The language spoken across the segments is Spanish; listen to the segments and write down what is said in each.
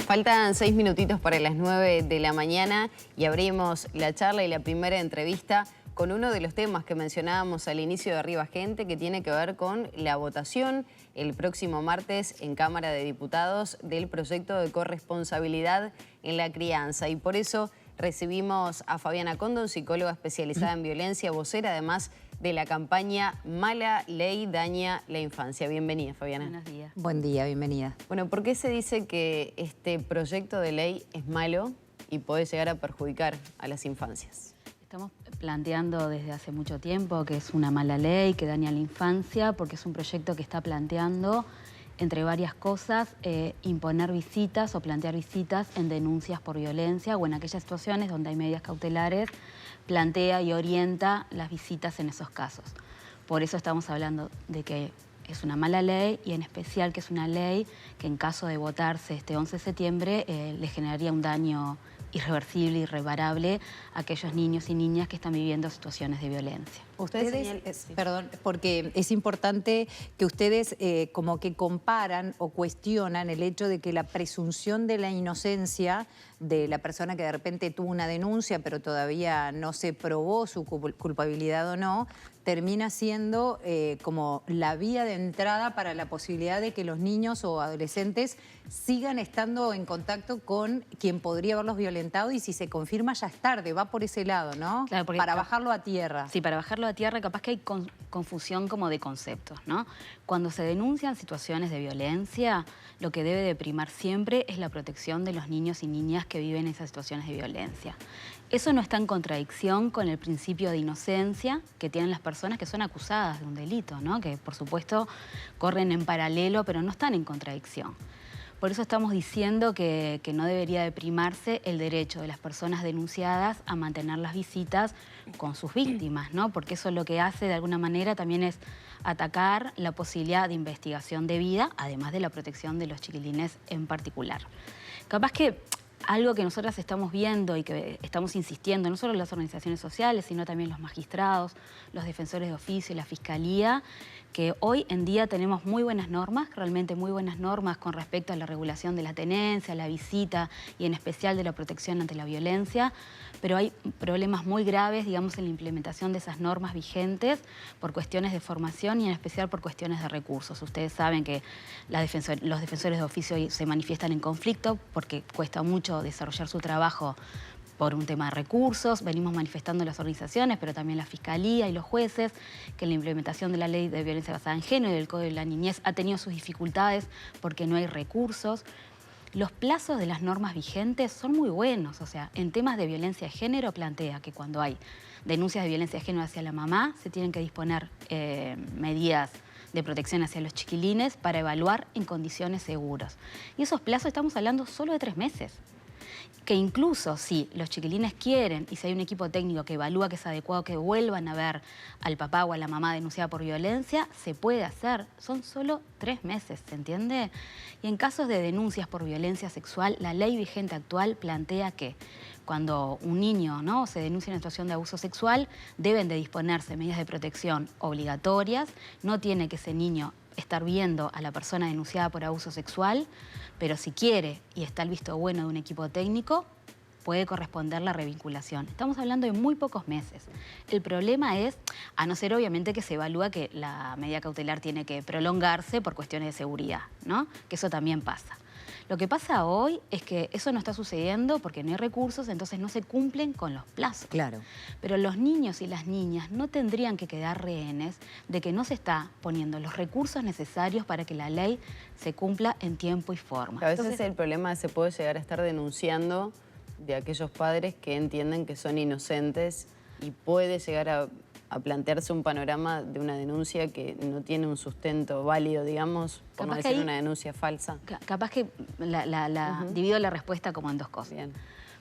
Faltan 6 minutitos para las 9 de la mañana y abrimos la charla y la primera entrevista con uno de los temas que mencionábamos al inicio de Arriba Gente, que tiene que ver con la votación el próximo martes en Cámara de Diputados del proyecto de corresponsabilidad en la crianza. Y por eso recibimos a Fabiana Condon, psicóloga especializada en violencia, vocera además de la campaña Mala Ley Daña la Infancia. Bienvenida, Fabiana. Buenos días. Buen día, bienvenida. Bueno, ¿por qué se dice que este proyecto de ley es malo y puede llegar a perjudicar a las infancias? Estamos planteando desde hace mucho tiempo que es una mala ley, que daña a la infancia, porque es un proyecto que está planteando, entre varias cosas, imponer visitas o plantear visitas en denuncias por violencia o en aquellas situaciones donde hay medidas cautelares, plantea y orienta las visitas en esos casos. Por eso estamos hablando de que es una mala ley y en especial que es una ley que en caso de votarse este 11 de septiembre le generaría un daño irreversible, irreparable a aquellos niños y niñas que están viviendo situaciones de violencia. Ustedes, perdón, porque es importante que ustedes como que comparan o cuestionan el hecho de que la presunción de la inocencia de la persona que de repente tuvo una denuncia pero todavía no se probó su culpabilidad o no, termina siendo como la vía de entrada para la posibilidad de que los niños o adolescentes sigan estando en contacto con quien podría haberlos violentado y si se confirma ya es tarde, va por ese lado, ¿no? Claro, porque para bajarlo a tierra. Sí, para bajarlo a tierra capaz que hay confusión como de conceptos, ¿no? Cuando se denuncian situaciones de violencia, lo que debe de primar siempre es la protección de los niños y niñas que viven esas situaciones de violencia. Eso no está en contradicción con el principio de inocencia que tienen las personas que son acusadas de un delito, ¿no? Que por supuesto corren en paralelo, pero no están en contradicción. Por eso estamos diciendo que no debería de primarse el derecho de las personas denunciadas a mantener las visitas con sus víctimas, ¿no? Porque eso lo que hace de alguna manera también es atacar la posibilidad de investigación debida, además de la protección de los chiquilines en particular. Capaz que algo que nosotras estamos viendo y que estamos insistiendo, no solo las organizaciones sociales, sino también los magistrados, los defensores de oficio y la fiscalía, que hoy en día tenemos muy buenas normas, realmente muy buenas normas con respecto a la regulación de la tenencia, la visita y en especial de la protección ante la violencia, pero hay problemas muy graves, digamos, en la implementación de esas normas vigentes por cuestiones de formación y en especial por cuestiones de recursos. Ustedes saben que los defensores de oficio se manifiestan en conflicto porque cuesta mucho desarrollar su trabajo por un tema de recursos. Venimos manifestando las organizaciones, pero también la Fiscalía y los jueces, que la implementación de la Ley de Violencia Basada en Género y del Código de la Niñez ha tenido sus dificultades porque no hay recursos. Los plazos de las normas vigentes son muy buenos, o sea, en temas de violencia de género plantea que cuando hay denuncias de violencia de género hacia la mamá, se tienen que disponer medidas de protección hacia los chiquilines para evaluar en condiciones seguras. Y esos plazos estamos hablando solo de 3 meses. Que incluso si los chiquilines quieren y si hay un equipo técnico que evalúa que es adecuado que vuelvan a ver al papá o a la mamá denunciada por violencia, se puede hacer. Son solo 3 meses, ¿se entiende? Y en casos de denuncias por violencia sexual, la ley vigente actual plantea que cuando un niño, ¿no?, se denuncia una situación de abuso sexual, deben de disponerse medidas de protección obligatorias. No tiene que ese niño estar viendo a la persona denunciada por abuso sexual, pero si quiere y está el visto bueno de un equipo técnico, puede corresponder la revinculación. Estamos hablando de muy pocos meses. El problema es, a no ser obviamente que se evalúa que la medida cautelar tiene que prolongarse por cuestiones de seguridad, ¿no? Que eso también pasa. Lo que pasa hoy es que eso no está sucediendo porque no hay recursos, entonces no se cumplen con los plazos. Claro. Pero los niños y las niñas no tendrían que quedar rehenes de que no se está poniendo los recursos necesarios para que la ley se cumpla en tiempo y forma. A veces el problema se puede llegar a estar denunciando de aquellos padres que entienden que son inocentes y puede llegar a plantearse un panorama de una denuncia que no tiene un sustento válido, digamos, por no decir una denuncia falsa. Capaz que divido la respuesta como en 2 cosas. Bien.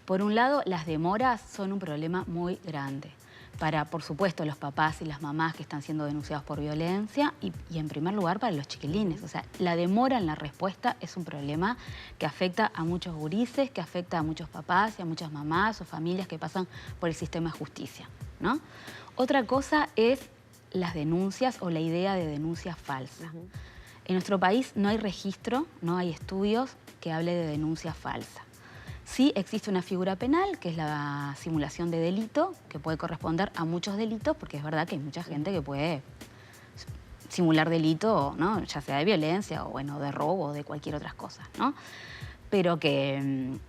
Por un lado, las demoras son un problema muy grande para, por supuesto, los papás y las mamás que están siendo denunciados por violencia y en primer lugar para los chiquilines. O sea, la demora en la respuesta es un problema que afecta a muchos gurises, que afecta a muchos papás y a muchas mamás o familias que pasan por el sistema de justicia, ¿no? Otra cosa es las denuncias o la idea de denuncia falsa. En nuestro país no hay registro, no hay estudios que hable de denuncia falsa. Sí existe una figura penal, que es la simulación de delito, que puede corresponder a muchos delitos, porque es verdad que hay mucha gente que puede simular delito, ¿no? Ya sea de violencia o bueno, de robo o de cualquier otra cosa, ¿no? Pero que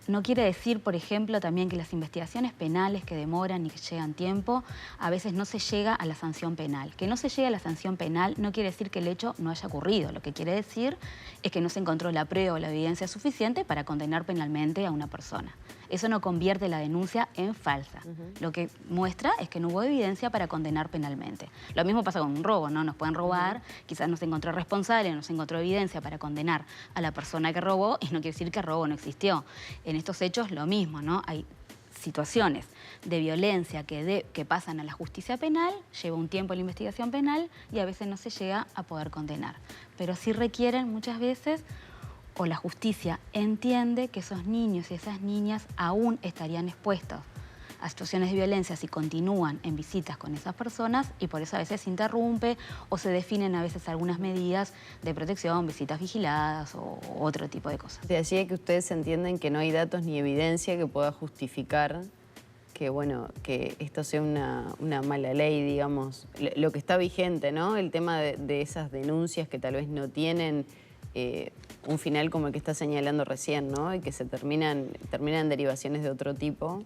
no quiere decir, por ejemplo, también que las investigaciones penales que demoran y que llegan tiempo, a veces no se llega a la sanción penal. Que no se llegue a la sanción penal no quiere decir que el hecho no haya ocurrido. Lo que quiere decir es que no se encontró la prueba o la evidencia suficiente para condenar penalmente a una persona. Eso no convierte la denuncia en falsa. Lo que muestra es que no hubo evidencia para condenar penalmente. Lo mismo pasa con un robo, ¿no? Nos pueden robar, quizás no se encontró responsable, no se encontró evidencia para condenar a la persona que robó y no quiere decir que el robo no existió. En estos hechos lo mismo, ¿no? Hay situaciones de violencia que pasan a la justicia penal, lleva un tiempo la investigación penal y a veces no se llega a poder condenar. Pero sí requieren muchas veces, o la justicia entiende que esos niños y esas niñas aún estarían expuestos a situaciones de violencia si continúan en visitas con esas personas y por eso a veces se interrumpe o se definen a veces algunas medidas de protección, visitas vigiladas o otro tipo de cosas. Te decía que ustedes entienden que no hay datos ni evidencia que pueda justificar que, bueno, que esto sea una mala ley, digamos, lo que está vigente, ¿no? El tema de esas denuncias que tal vez no tienen un final como el que está señalando recién, ¿no? Y que se terminan en derivaciones de otro tipo.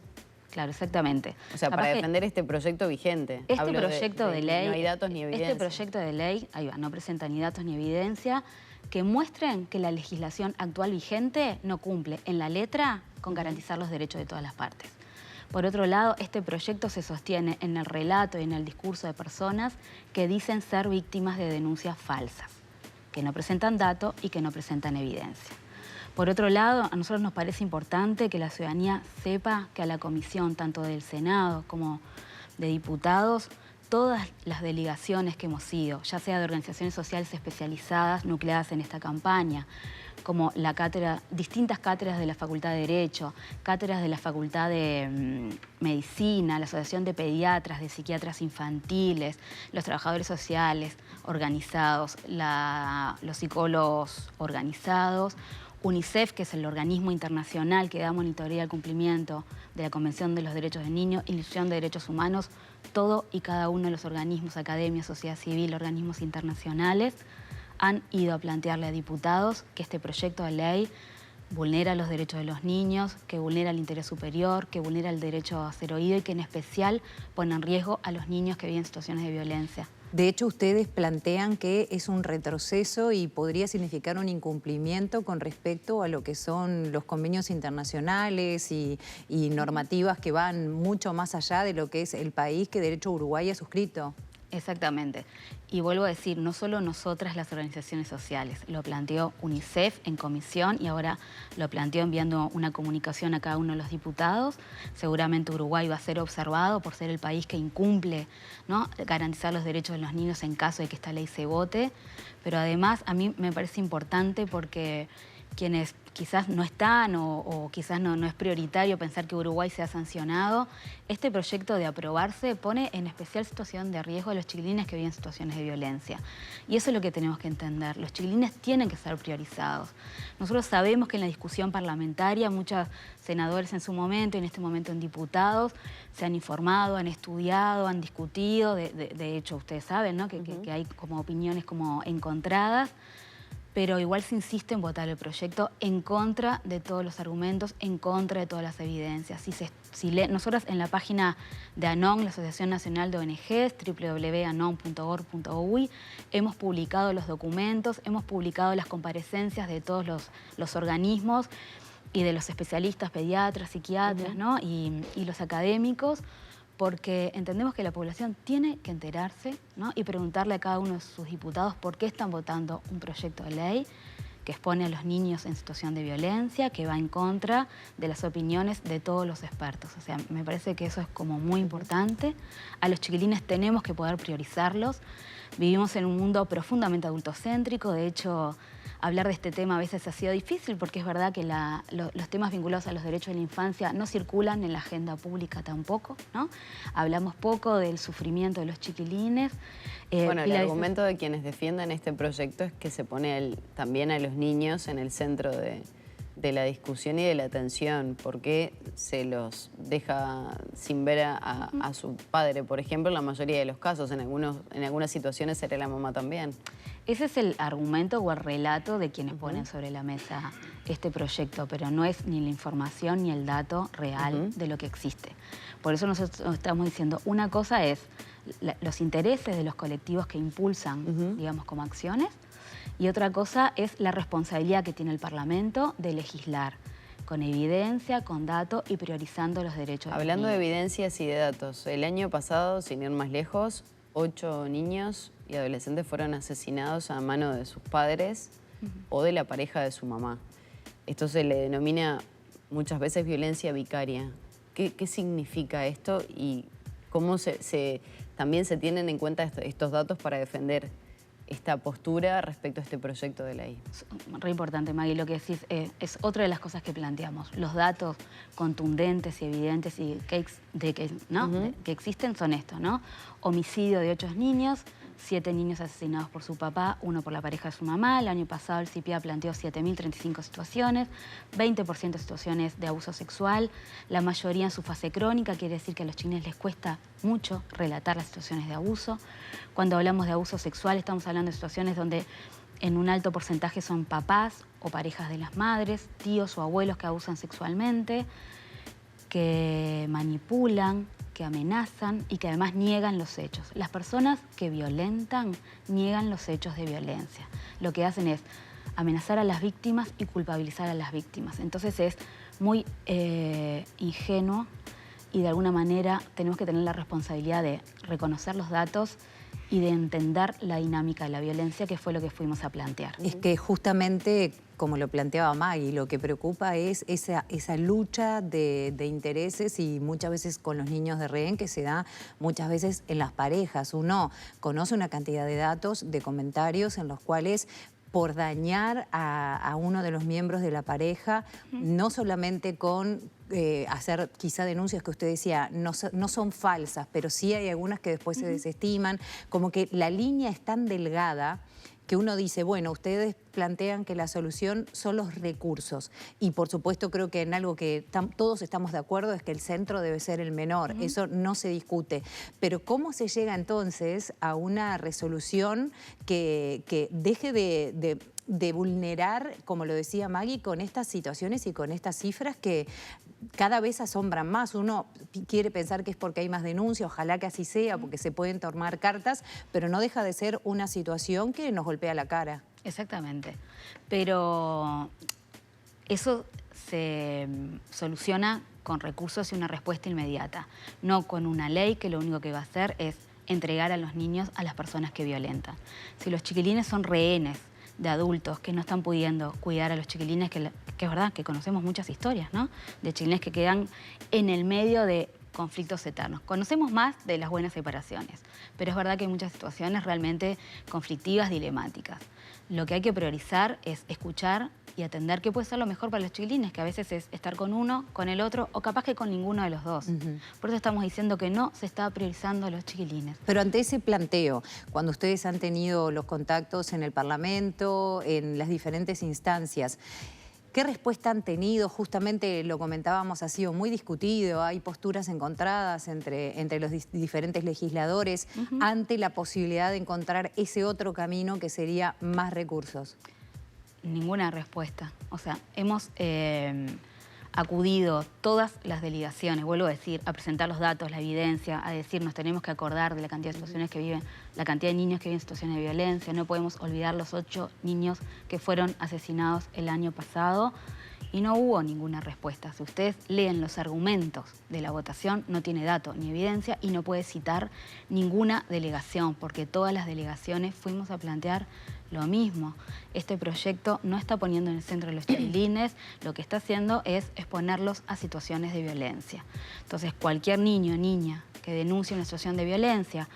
Claro, exactamente. O sea, para defender este proyecto vigente. Este proyecto de ley, no hay datos ni evidencia. Este proyecto de ley, ahí va, no presenta ni datos ni evidencia que muestren que la legislación actual vigente no cumple en la letra con garantizar los derechos de todas las partes. Por otro lado, este proyecto se sostiene en el relato y en el discurso de personas que dicen ser víctimas de denuncias falsas, que no presentan datos y que no presentan evidencia. Por otro lado, a nosotros nos parece importante que la ciudadanía sepa que a la comisión, tanto del Senado como de diputados, todas las delegaciones que hemos ido, ya sea de organizaciones sociales especializadas nucleadas en esta campaña, como la cátedra, distintas cátedras de la Facultad de Derecho, cátedras de la Facultad de Medicina, la Asociación de Pediatras, de Psiquiatras Infantiles, los trabajadores sociales organizados, los psicólogos organizados, UNICEF, que es el organismo internacional que da monitoría al cumplimiento de la Convención de los Derechos del Niño, Institución de Derechos Humanos, todo y cada uno de los organismos, academias, sociedad civil, organismos internacionales, han ido a plantearle a diputados que este proyecto de ley vulnera los derechos de los niños, que vulnera el interés superior, que vulnera el derecho a ser oído y que en especial pone en riesgo a los niños que viven situaciones de violencia. De hecho, ustedes plantean que es un retroceso y podría significar un incumplimiento con respecto a lo que son los convenios internacionales y normativas que van mucho más allá de lo que es el país que Derecho Uruguay ha suscrito. Exactamente. Y vuelvo a decir, no solo nosotras las organizaciones sociales, lo planteó UNICEF en comisión y ahora lo planteó enviando una comunicación a cada uno de los diputados. Seguramente Uruguay va a ser observado por ser el país que incumple, ¿no?, garantizar los derechos de los niños en caso de que esta ley se vote. Pero además a mí me parece importante porque quienes quizás no están o quizás no es prioritario pensar que Uruguay sea sancionado, este proyecto de aprobarse pone en especial situación de riesgo a los chiquilines que viven situaciones de violencia. Y eso es lo que tenemos que entender. Los chiquilines tienen que ser priorizados. Nosotros sabemos que en la discusión parlamentaria muchos senadores en su momento y en este momento en diputados se han informado, han estudiado, han discutido. De hecho, ustedes saben, ¿no?, que hay como opiniones como encontradas. Pero igual se insiste en votar el proyecto en contra de todos los argumentos, en contra de todas las evidencias. Nosotros en la página de ANON, la Asociación Nacional de ONGs, www.anon.org.uy, hemos publicado los documentos, hemos publicado las comparecencias de todos los organismos y de los especialistas, pediatras, psiquiatras, ¿no?, y los académicos, porque entendemos que la población tiene que enterarse, ¿no?, y preguntarle a cada uno de sus diputados por qué están votando un proyecto de ley que expone a los niños en situación de violencia, que va en contra de las opiniones de todos los expertos. O sea, me parece que eso es como muy importante. A los chiquilines tenemos que poder priorizarlos. Vivimos en un mundo profundamente adultocéntrico. De hecho, hablar de este tema a veces ha sido difícil porque es verdad que los temas vinculados a los derechos de la infancia no circulan en la agenda pública tampoco, ¿no? Hablamos poco del sufrimiento de los chiquilines. Bueno, el argumento de quienes defienden este proyecto es que se pone también a los niños en el centro de la discusión y de la atención, porque se los deja sin ver a su padre, por ejemplo, en la mayoría de los casos. En algunas situaciones será la mamá también. Ese es el argumento o el relato de quienes ponen sobre la mesa este proyecto, pero no es ni la información ni el dato real de lo que existe. Por eso nosotros estamos diciendo, una cosa es los intereses de los colectivos que impulsan, digamos, como acciones, y otra cosa es la responsabilidad que tiene el Parlamento de legislar con evidencia, con datos y priorizando los derechos de los niños. Hablando de evidencias y de datos, el año pasado, sin ir más lejos, 8 niños y adolescentes fueron asesinados a mano de sus padres o de la pareja de su mamá. Esto se le denomina muchas veces violencia vicaria. ¿Qué significa esto y cómo también se tienen en cuenta estos datos para defender esta postura respecto a este proyecto de ley? Re importante, Maggie, lo que decís es otra de las cosas que planteamos. Los datos contundentes y evidentes y que existen son estos, ¿no? Homicidio de 8 niños, 7 niños asesinados por su papá, 1 por la pareja de su mamá. El año pasado el CIPIA planteó 7.035 situaciones, 20% de situaciones de abuso sexual, la mayoría en su fase crónica, quiere decir que a los chiquilines les cuesta mucho relatar las situaciones de abuso. Cuando hablamos de abuso sexual estamos hablando de situaciones donde en un alto porcentaje son papás o parejas de las madres, tíos o abuelos que abusan sexualmente, que manipulan, que amenazan y que además niegan los hechos. Las personas que violentan niegan los hechos de violencia. Lo que hacen es amenazar a las víctimas y culpabilizar a las víctimas. Entonces es muy ingenuo y de alguna manera tenemos que tener la responsabilidad de reconocer los datos y de entender la dinámica de la violencia, que fue lo que fuimos a plantear. Es que justamente, como lo planteaba Maggie, lo que preocupa es esa lucha de intereses y muchas veces con los niños de rehén que se da muchas veces en las parejas. Uno conoce una cantidad de datos, de comentarios en los cuales por dañar a uno de los miembros de la pareja, no solamente con hacer quizá denuncias que usted decía, no son falsas, pero sí hay algunas que después se desestiman, como que la línea es tan delgada que uno dice, bueno, ustedes plantean que la solución son los recursos. Y por supuesto creo que en algo que todos estamos de acuerdo es que el centro debe ser el menor, eso no se discute. Pero ¿cómo se llega entonces a una resolución que deje de vulnerar, como lo decía Maggie, con estas situaciones y con estas cifras que cada vez asombran más? Uno quiere pensar que es porque hay más denuncias, ojalá que así sea, porque se pueden tomar cartas, pero no deja de ser una situación que nos golpea la cara. Exactamente, pero eso se soluciona con recursos y una respuesta inmediata, no con una ley que lo único que va a hacer es entregar a los niños a las personas que violentan. Si los chiquilines son rehenes de adultos que no están pudiendo cuidar a los chiquilines, que es verdad que conocemos muchas historias, ¿no? De chiquilines que quedan en el medio de conflictos eternos. Conocemos más de las buenas separaciones, pero es verdad que hay muchas situaciones realmente conflictivas, dilemáticas. Lo que hay que priorizar es escuchar y atender qué puede ser lo mejor para los chiquilines, que a veces es estar con uno, con el otro, o capaz que con ninguno de los dos. Por eso estamos diciendo que no se está priorizando a los chiquilines. Pero ante ese planteo, cuando ustedes han tenido los contactos en el Parlamento, en las diferentes instancias, ¿qué respuesta han tenido? Justamente lo comentábamos, ha sido muy discutido, hay posturas encontradas entre los diferentes legisladores ante la posibilidad de encontrar ese otro camino que sería más recursos. Ninguna respuesta. O sea, hemos acudido todas las delegaciones, vuelvo a decir, a presentar los datos, la evidencia, a decir nos tenemos que acordar de la cantidad de situaciones que viven, la cantidad de niños que viven en situaciones de violencia, no podemos olvidar los 8 niños que fueron asesinados el año pasado y no hubo ninguna respuesta. Si ustedes leen los argumentos de la votación, no tiene dato ni evidencia y no puede citar ninguna delegación, porque todas las delegaciones fuimos a plantear lo mismo. Este proyecto no está poniendo en el centro de los chiquilines, lo que está haciendo es exponerlos a situaciones de violencia. Entonces, cualquier niño o niña que denuncie una situación de violencia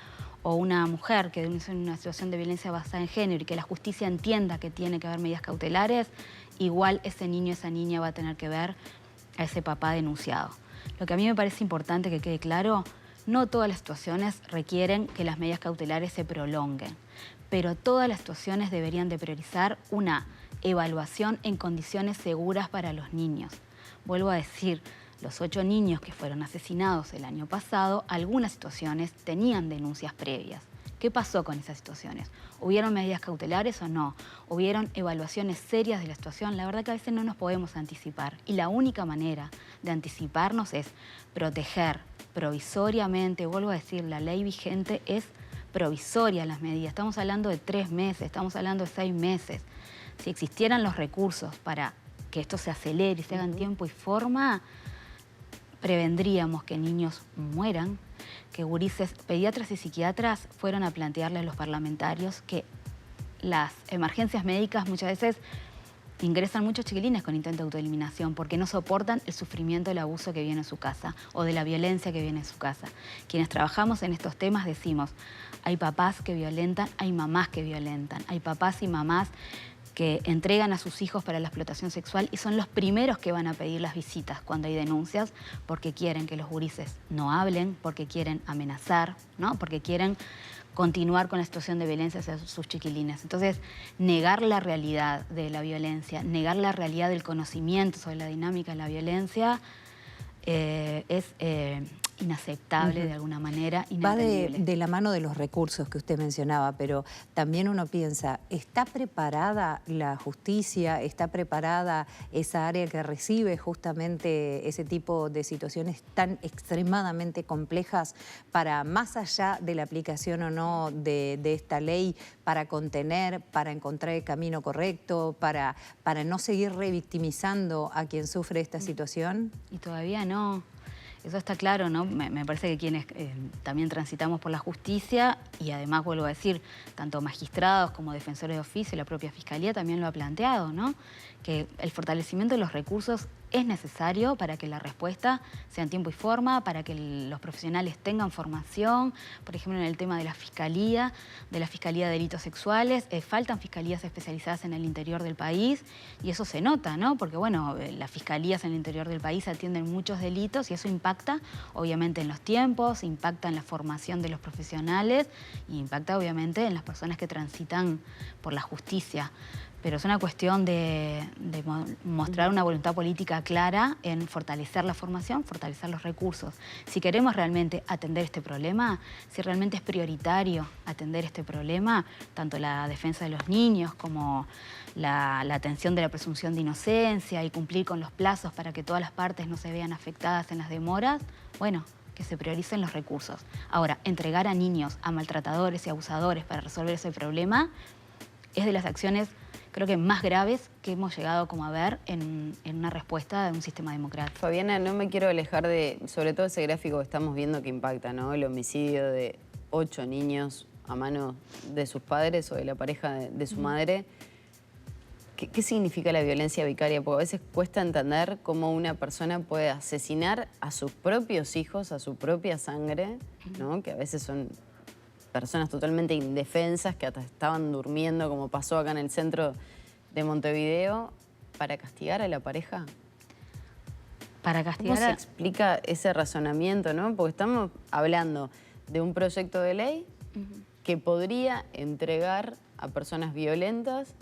o una mujer que denuncia una situación de violencia basada en género y que la justicia entienda que tiene que haber medidas cautelares, igual ese niño, esa niña va a tener que ver a ese papá denunciado. Lo que a mí me parece importante que quede claro, no todas las situaciones requieren que las medidas cautelares se prolonguen, pero todas las situaciones deberían de priorizar una evaluación en condiciones seguras para los niños. Vuelvo a decir, los 8 niños que fueron asesinados el año pasado, algunas situaciones tenían denuncias previas. ¿Qué pasó con esas situaciones? ¿Hubieron medidas cautelares o no? ¿Hubieron evaluaciones serias de la situación? La verdad que a veces no nos podemos anticipar. Y la única manera de anticiparnos es proteger provisoriamente. Vuelvo a decir, la ley vigente es provisoria las medidas. Estamos hablando de 3 meses, estamos hablando de 6 meses. Si existieran los recursos para que esto se acelere y se haga en tiempo y forma, prevendríamos que niños mueran, que gurises, pediatras y psiquiatras fueron a plantearle a los parlamentarios que las emergencias médicas muchas veces ingresan muchos chiquilines con intento de autoeliminación porque no soportan el sufrimiento del abuso que viene en su casa o de la violencia que viene en su casa. Quienes trabajamos en estos temas decimos, hay papás que violentan, hay mamás que violentan, hay papás y mamás que entregan a sus hijos para la explotación sexual y son los primeros que van a pedir las visitas cuando hay denuncias porque quieren que los gurises no hablen, porque quieren amenazar, ¿no? Porque quieren continuar con la situación de violencia hacia sus chiquilines. Entonces, negar la realidad de la violencia, negar la realidad del conocimiento sobre la dinámica de la violencia es inaceptable de alguna manera, inentendible. Va de la mano de los recursos que usted mencionaba, pero también uno piensa, ¿está preparada la justicia? ¿Está preparada esa área que recibe justamente ese tipo de situaciones tan extremadamente complejas para, más allá de la aplicación o no de esta ley, para contener, para encontrar el camino correcto, para no seguir revictimizando a quien sufre esta situación? Y todavía no. Eso está claro, ¿no? Me parece que quienes también transitamos por la justicia, y además vuelvo a decir, tanto magistrados como defensores de oficio y la propia Fiscalía también lo ha planteado, ¿no? Que el fortalecimiento de los recursos es necesario para que la respuesta sea en tiempo y forma, para que los profesionales tengan formación, por ejemplo en el tema de la Fiscalía de Delitos Sexuales, faltan fiscalías especializadas en el interior del país y eso se nota, ¿no? Porque bueno, las fiscalías en el interior del país atienden muchos delitos y eso impacta obviamente en los tiempos, impacta en la formación de los profesionales y impacta obviamente en las personas que transitan por la justicia. Pero es una cuestión de mostrar una voluntad política clara en fortalecer la formación, fortalecer los recursos. Si queremos realmente atender este problema, si realmente es prioritario atender este problema, tanto la defensa de los niños como la atención de la presunción de inocencia y cumplir con los plazos para que todas las partes no se vean afectadas en las demoras, bueno, que se prioricen los recursos. Ahora, entregar a niños a maltratadores y abusadores para resolver ese problema es de las acciones creo que más graves que hemos llegado como a ver en una respuesta de un sistema democrático. Fabiana, no me quiero alejar de, sobre todo ese gráfico que estamos viendo que impacta, ¿no? El homicidio de 8 niños a mano de sus padres o de la pareja de su madre. ¿Qué significa la violencia vicaria? Porque a veces cuesta entender cómo una persona puede asesinar a sus propios hijos, a su propia sangre, ¿no? Que a veces son personas totalmente indefensas que hasta estaban durmiendo, como pasó acá en el centro de Montevideo, para castigar a la pareja. Para castigar ¿Cómo se explica ese razonamiento, no? Porque estamos hablando de un proyecto de ley que podría entregar a personas violentas,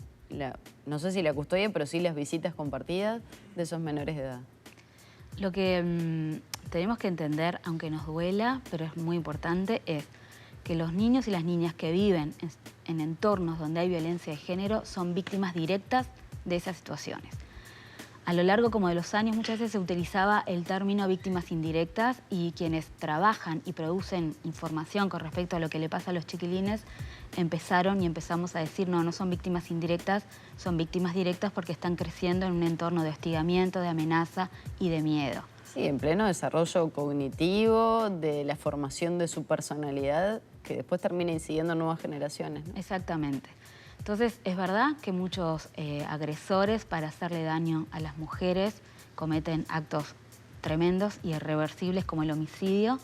no sé si la custodia, pero sí las visitas compartidas de esos menores de edad. Lo que tenemos que entender, aunque nos duela, pero es muy importante, es que los niños y las niñas que viven en entornos donde hay violencia de género son víctimas directas de esas situaciones. A lo largo como de los años muchas veces se utilizaba el término víctimas indirectas y quienes trabajan y producen información con respecto a lo que le pasa a los chiquilines empezamos a decir no son víctimas indirectas, son víctimas directas porque están creciendo en un entorno de hostigamiento, de amenaza y de miedo. Sí, en pleno desarrollo cognitivo, de la formación de su personalidad, que después termina incidiendo en nuevas generaciones, ¿no? Exactamente. Entonces, es verdad que muchos agresores, para hacerle daño a las mujeres, cometen actos tremendos y irreversibles como el homicidio,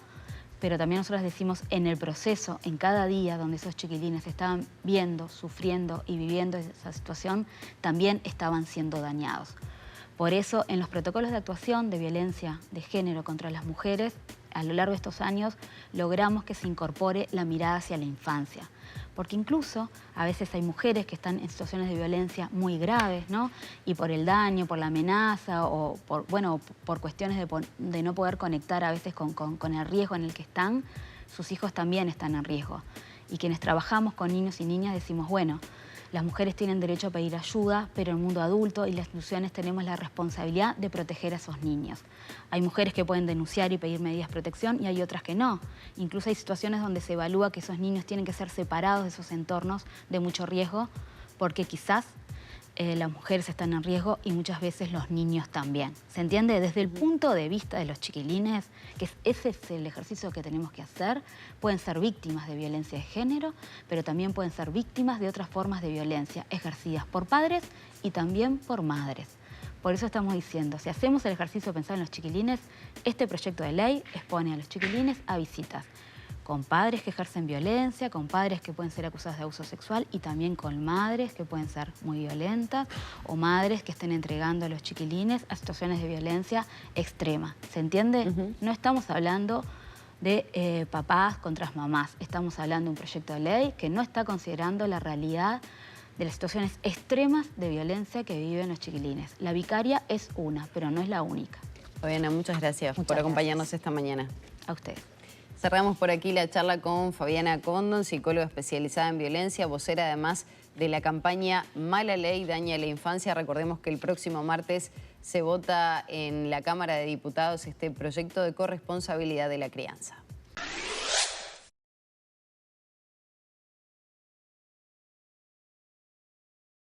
pero también nosotros decimos en el proceso, en cada día donde esos chiquilines estaban viendo, sufriendo y viviendo esa situación, también estaban siendo dañados. Por eso, en los protocolos de actuación de violencia de género contra las mujeres, a lo largo de estos años, logramos que se incorpore la mirada hacia la infancia. Porque incluso a veces hay mujeres que están en situaciones de violencia muy graves, ¿no? Y por el daño, por la amenaza o por cuestiones de no poder conectar a veces con el riesgo en el que están, sus hijos también están en riesgo. Y quienes trabajamos con niños y niñas decimos, bueno, las mujeres tienen derecho a pedir ayuda, pero en el mundo adulto y las instituciones tenemos la responsabilidad de proteger a esos niños. Hay mujeres que pueden denunciar y pedir medidas de protección y hay otras que no. Incluso hay situaciones donde se evalúa que esos niños tienen que ser separados de esos entornos de mucho riesgo, porque quizás las mujeres están en riesgo y muchas veces los niños también. ¿Se entiende? Desde el punto de vista de los chiquilines, que ese es el ejercicio que tenemos que hacer, pueden ser víctimas de violencia de género, pero también pueden ser víctimas de otras formas de violencia ejercidas por padres y también por madres. Por eso estamos diciendo, si hacemos el ejercicio de pensar en los chiquilines, este proyecto de ley expone a los chiquilines a visitas con padres que ejercen violencia, con padres que pueden ser acusados de abuso sexual y también con madres que pueden ser muy violentas o madres que estén entregando a los chiquilines a situaciones de violencia extrema. ¿Se entiende? No estamos hablando de papás contra mamás, estamos hablando de un proyecto de ley que no está considerando la realidad de las situaciones extremas de violencia que viven los chiquilines. La vicaria es una, pero no es la única. Fabiana, muchas gracias por acompañarnos esta mañana. A ustedes. Cerramos por aquí la charla con Fabiana Condon, psicóloga especializada en violencia, vocera además de la campaña Mala Ley Daña a la Infancia. Recordemos que el próximo martes se vota en la Cámara de Diputados este proyecto de corresponsabilidad de la crianza.